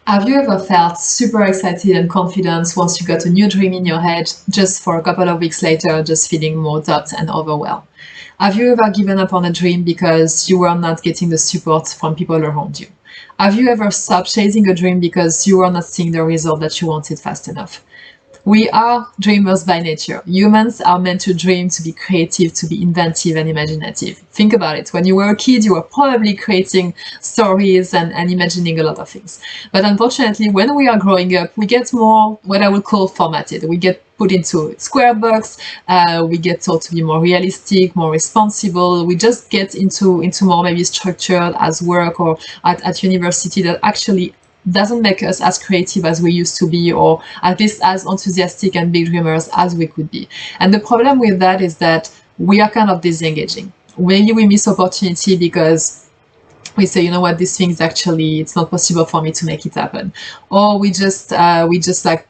Have you ever felt super excited and confident once you got a new dream in your head, just for a couple of weeks later, just feeling more doubt and overwhelmed? Have you ever given up on a dream because you were not getting the support from people around you? Have you ever stopped chasing a dream because you were not seeing the result that you wanted fast enough? We are dreamers by nature. Humans are meant to dream, to be creative, to be inventive and imaginative. Think about it. When you were a kid, you were probably creating stories and imagining a lot of things. But unfortunately, when we are growing up, we get more what I would call formatted. We get put into square box. We get told to be more realistic, more responsible. We just get into more maybe structured as work or at university that actually doesn't make us as creative as we used to be, or at least as enthusiastic and big dreamers as we could be. And the problem with that is that we are kind of disengaging. Maybe we miss opportunity because we say, you know what, this thing is actually, it's not possible for me to make it happen. Or we just like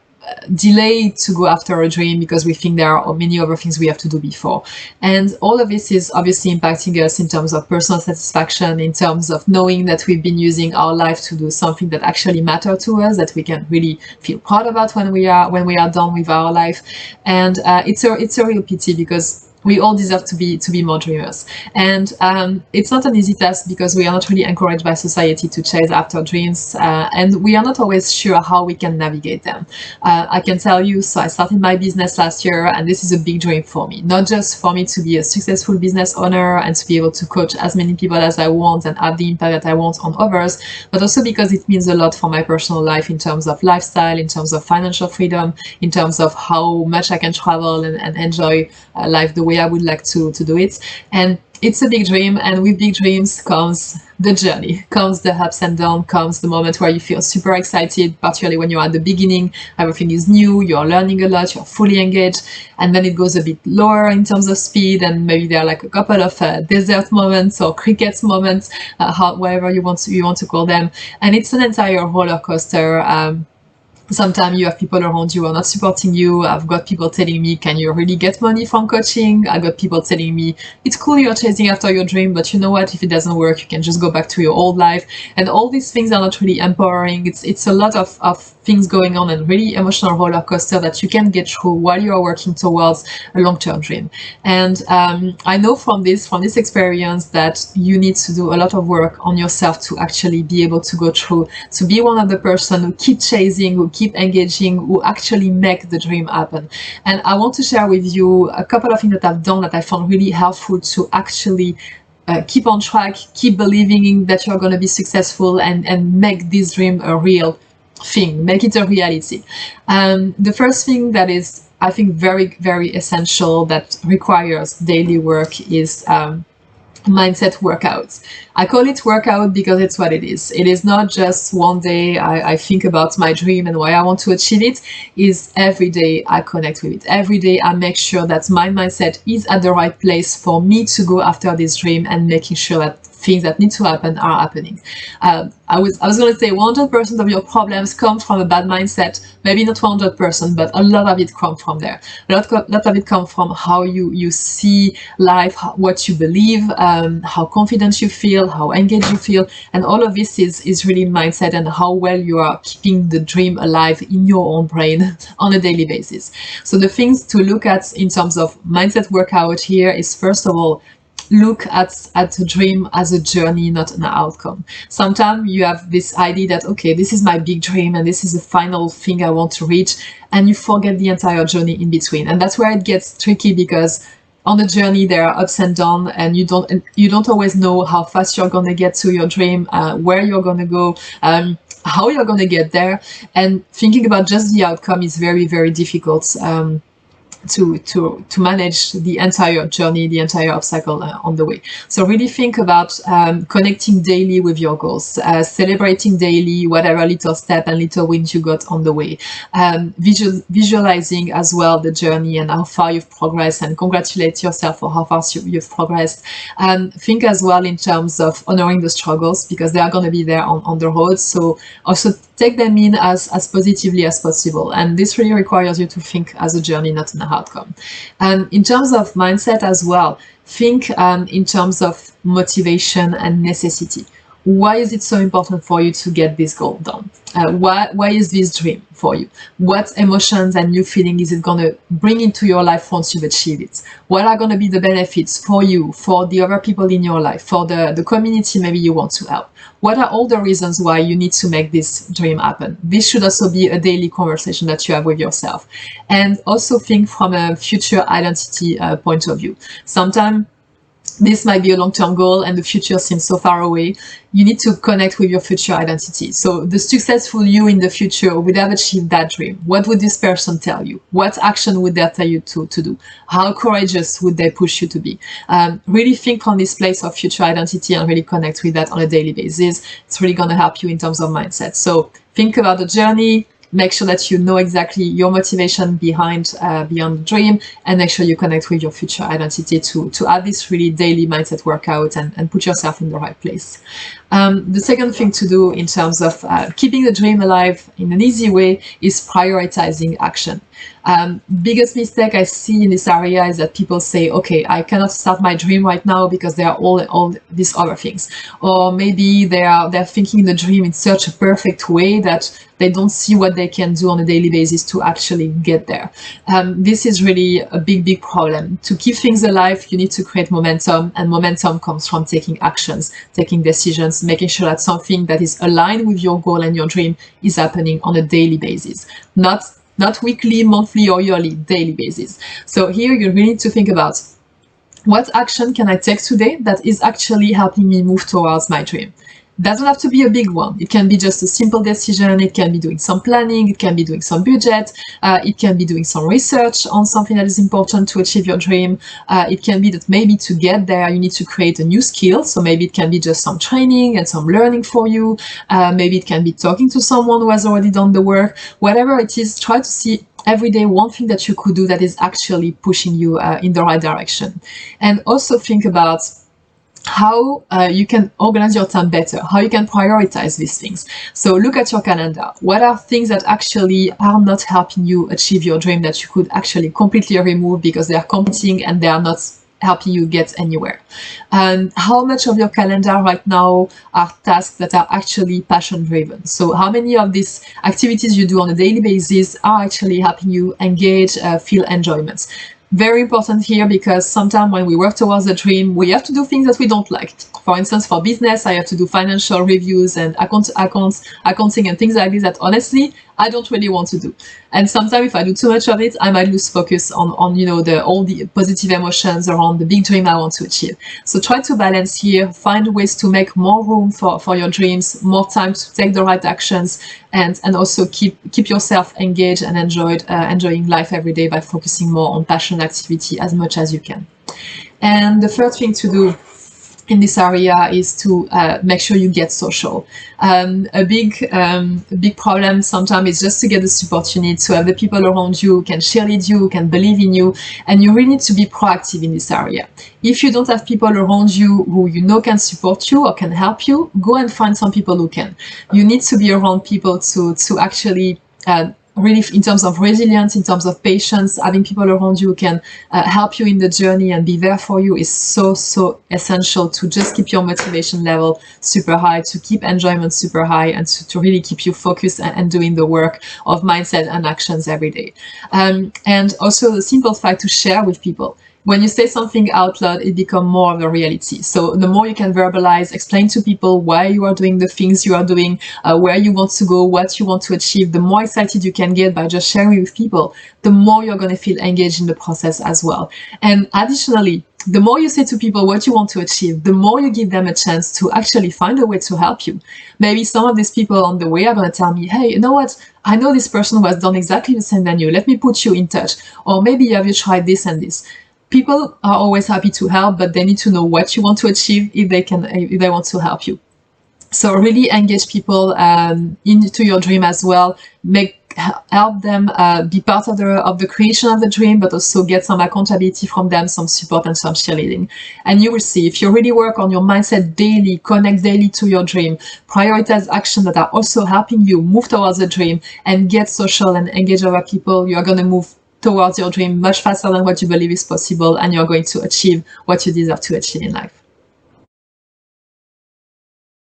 delay to go after a dream because we think there are many other things we have to do before. And all of this is obviously impacting us in terms of personal satisfaction, in terms of knowing that we've been using our life to do something that actually matters to us, that we can really feel proud about when we are done with our life. And it's a real pity because we all deserve to be more dreamers. And it's not an easy task because we are not really encouraged by society to chase after dreams, and we are not always sure how we can navigate them. I can tell you, so I started my business last year, and this is a big dream for me. Not just for me to be a successful business owner and to be able to coach as many people as I want and have the impact that I want on others, but also because it means a lot for my personal life in terms of lifestyle, in terms of financial freedom, in terms of how much I can travel and enjoy life the way I would like to do it. And it's a big dream, and with big dreams comes the journey, comes the ups and downs, comes the moment where you feel super excited, particularly when you're at the beginning, everything is new, you're learning a lot, you're fully engaged, and then it goes a bit lower in terms of speed, and maybe there are like a couple of desert moments or cricket moments, whatever you want to call them, and it's an entire roller coaster. Sometimes you have people around you who are not supporting you. I've got people telling me, can you really get money from coaching? I've got people telling me, it's cool you're chasing after your dream, but you know what, if it doesn't work, you can just go back to your old life. And all these things are not really empowering. It's a lot of things going on, and really emotional roller coaster that you can get through while you are working towards a long-term dream. And I know from this experience that you need to do a lot of work on yourself to actually be able to go through, to be one of the person who keep chasing, who keep engaging, who actually make the dream happen. And I want to share with you a couple of things that I've done that I found really helpful to actually keep on track, keep believing that you're going to be successful, and make this dream a real thing, make it a reality. The first thing that is, I think, very, very essential that requires daily work is mindset workouts. I call it workout because it's what it is. It is not just one day I think about my dream and why I want to achieve it. Is every day I connect with it. Every day I make sure that my mindset is at the right place for me to go after this dream, and making sure that things that need to happen are happening. I was going to say 100% of your problems come from a bad mindset. Maybe not 100%, but a lot of it comes from there. A lot of it comes from how you see life, what you believe, how confident you feel, how engaged you feel. And all of this is really mindset, and how well you are keeping the dream alive in your own brain on a daily basis. So the things to look at in terms of mindset workout here is, first of all, look at the dream as a journey, not an outcome. Sometimes you have this idea that, okay, this is my big dream and this is the final thing I want to reach, and you forget the entire journey in between. And that's where it gets tricky, because on the journey there are ups and downs, and you don't always know how fast you're going to get to your dream, where you're going to go, how you're going to get there. And thinking about just the outcome is very, very difficult to manage the entire journey, the entire obstacle on the way. So really think about connecting daily with your goals, celebrating daily whatever little step and little wins you got on the way, visualizing as well the journey and how far you've progressed, and congratulate yourself for how fast you've progressed. Think as well in terms of honoring the struggles, because they are going to be there on the road. So also take them in as positively as possible. And this really requires you to think as a journey, not an outcome. And in terms of mindset as well, think in terms of motivation and necessity. Why is it so important for you to get this goal done? Why is this dream for you? What emotions and new feeling is it going to bring into your life once you've achieved it? What are going to be the benefits for you, for the other people in your life, for the community maybe you want to help? What are all the reasons why you need to make this dream happen? This should also be a daily conversation that you have with yourself. And also think from a future identity point of view. Sometimes this might be a long-term goal and the future seems so far away. You need to connect with your future identity. So the successful you in the future would have achieved that dream. What would this person tell you? What action would they tell you to do? How courageous would they push you to be? Really think on this place of future identity and really connect with that on a daily basis. It's really going to help you in terms of mindset. So think about the journey. Make sure that you know exactly your motivation behind beyond the dream, and make sure you connect with your future identity to have this really daily mindset workout and put yourself in the right place. The second thing to do in terms of keeping the dream alive in an easy way is prioritizing action. Biggest mistake I see in this area is that people say, okay, I cannot start my dream right now because there are all these other things. Or maybe they're thinking the dream in such a perfect way that they don't see what they can do on a daily basis to actually get there. This is really a big problem. To keep things alive, you need to create momentum, and momentum comes from taking actions, taking decisions, making sure that something that is aligned with your goal and your dream is happening on a daily basis. Not weekly, monthly, or yearly, daily basis. So here you really need to think about what action can I take today that is actually helping me move towards my dream. Doesn't have to be a big one. It can be just a simple decision. It can be doing some planning. It can be doing some budget. It can be doing some research on something that is important to achieve your dream. It can be that maybe to get there, you need to create a new skill. So maybe it can be just some training and some learning for you. Maybe it can be talking to someone who has already done the work. Whatever it is, try to see every day one thing that you could do that is actually pushing you in the right direction. And also think about how you can organize your time better, how you can prioritize these things. So look at your calendar. What are things that actually are not helping you achieve your dream that you could actually completely remove because they are competing and they are not helping you get anywhere? And how much of your calendar right now are tasks that are actually passion driven? So how many of these activities you do on a daily basis are actually helping you engage, feel enjoyment? Very important here, because sometimes when we work towards a dream, we have to do things that we don't like. For instance, for business, I have to do financial reviews and accounting and things like this that honestly, I don't really want to do. And sometimes if I do too much of it, I might lose focus on all the positive emotions around the big dream I want to achieve. So try to balance here, find ways to make more room for your dreams, more time to take the right actions, and also keep yourself engaged and enjoying life every day by focusing more on passion activity as much as you can. And the third thing to do in this area is to make sure you get social. A big problem sometimes is just to get the support you need, to have the people around you who can cheerlead you, who can believe in you, and you really need to be proactive in this area. If you don't have people around you who you know can support you or can help you, go and find some people who can. You need to be around people to actually really, in terms of resilience, in terms of patience, having people around you who can help you in the journey and be there for you is so essential to just keep your motivation level super high, to keep enjoyment super high, and to really keep you focused and doing the work of mindset and actions every day. And also the simple fact to share with people. When you say something out loud, it becomes more of a reality. So the more you can verbalize, explain to people why you are doing the things you are doing, where you want to go, what you want to achieve, the more excited you can get by just sharing with people, the more you're going to feel engaged in the process as well. And additionally, the more you say to people what you want to achieve, the more you give them a chance to actually find a way to help you. Maybe some of these people on the way are going to tell me, hey, you know what? I know this person who has done exactly the same than you. Let me put you in touch. Or maybe have you tried this and this? People are always happy to help, but they need to know what you want to achieve if they want to help you. So really engage people into your dream as well. Help them be part of the creation of the dream, but also get some accountability from them, some support and some cheerleading. And you will see, if you really work on your mindset daily, connect daily to your dream, prioritize actions that are also helping you move towards the dream, and get social and engage other people, you are going to move towards your dream much faster than what you believe is possible, and you're going to achieve what you deserve to achieve in life.